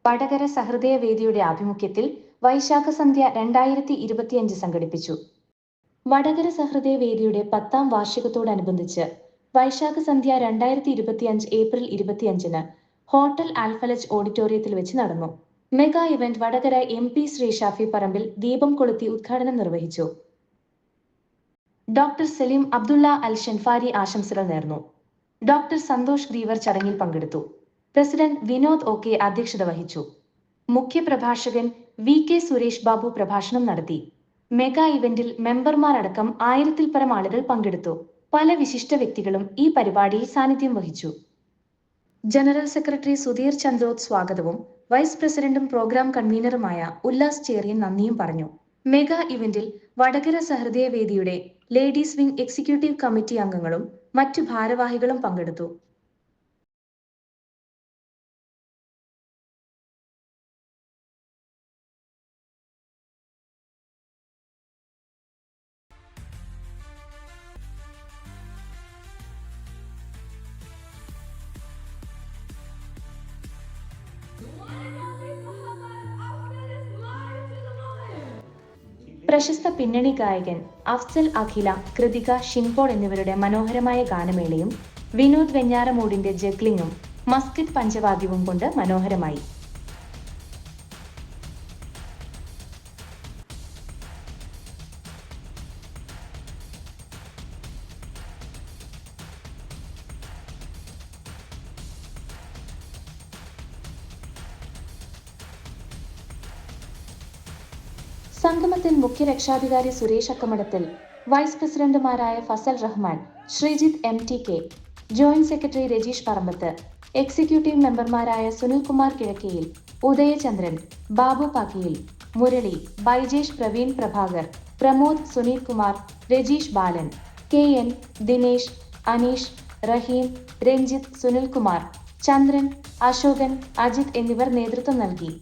വടകര സഹൃദയ വേദിയുടെ ആഭിമുഖ്യത്തിൽ വൈശാഖ സന്ധ്യ 2025 സംഘടിപ്പിച്ചു. വടകര സഹൃദയ വേദിയുടെ 10ാം വാർഷികത്തോടനുബന്ധിച്ച് വൈശാഖ സന്ധ്യ 2025 ഏപ്രിൽ 25-ന് ഹോട്ടൽ ആൽഫലജ് ഓഡിറ്റോറിയത്തിൽ വെച്ച് നടന്നു. Mega event Vadakara MP Shri Shafi Parambil ദീപം കൊളുത്തി ഉദ്ഘാടനം നിർവഹിച്ചു. Doctor Salim Abdullah Al Shanfari ആശംസകൾ നേർന്നു. ഡോക്ടർ സന്തോഷ് ഗ്രീവർ ചടങ്ങിൽ പങ്കെടുത്തു. പ്രസിഡന്റ് വിനോദ് OK അധ്യക്ഷത വഹിച്ചു. മുഖ്യപ്രഭാഷകൻ VK സുരേഷ് ബാബു പ്രഭാഷണം നടത്തി. മെഗാ ഇവന്റിൽ മെമ്പർമാരടക്കം 1000-ൽ പരം ആളുകൾ പങ്കെടുത്തു. പല വിശിഷ്ട വ്യക്തികളും ഈ പരിപാടിയിൽ സാന്നിധ്യം വഹിച്ചു. ജനറൽ സെക്രട്ടറി സുധീർ ചന്ദ്രോത്ത് സ്വാഗതവും വൈസ് പ്രസിഡന്റും പ്രോഗ്രാം കൺവീനറുമായ ഉല്ലാസ് ചേറിയൻ നന്ദിയും പറഞ്ഞു. മെഗാ ഇവന്റിൽ വടകര സഹൃദയ വേദിയുടെ ലേഡീസ് വിംഗ് എക്സിക്യൂട്ടീവ് കമ്മിറ്റി അംഗങ്ങളും മറ്റു ഭാരവാഹികളും പങ്കെടുത്തു. പ്രശസ്ത പിന്നണി ഗായകൻ അഫ്സൽ അഖില, കൃതിക, ഷിൻപോൾ എന്നിവരുടെ മനോഹരമായ ഗാനമേളയും വിനോദ് വെഞ്ഞാറമൂടിന്റെ ജഗ്ലിങ്ങും മസ്കറ്റ് പഞ്ചവാദ്യവും കൊണ്ട് മനോഹരമായി. സംഗമത്തിൽ മുഖ്യ രക്ഷാധികാരി സുരേഷ് അക്കമടത്തിൽ, വൈസ് പ്രസിഡന്റുമാരായ Fazal Rahman, Sreejith MTK, joint secretary Rajeesh Parambath, executive മെമ്പർമാരായ സുനിൽകുമാർ കിഴക്കയിൽ, ഉദയചന്ദ്രൻ, ബാബു പാക്കിയിൽ, മുരളി, ബൈജേഷ്, പ്രവീൺ പ്രഭാകർ, പ്രമോദ്, സുനീത് കുമാർ, രജീഷ് ബാലൻ, KN, ദിനേശ്, അനീഷ്, റഹീം, രഞ്ജിത്ത്, സുനിൽകുമാർ, ചന്ദ്രൻ, അശോകൻ, അജിത് എന്നിവർ നേതൃത്വം നൽകി.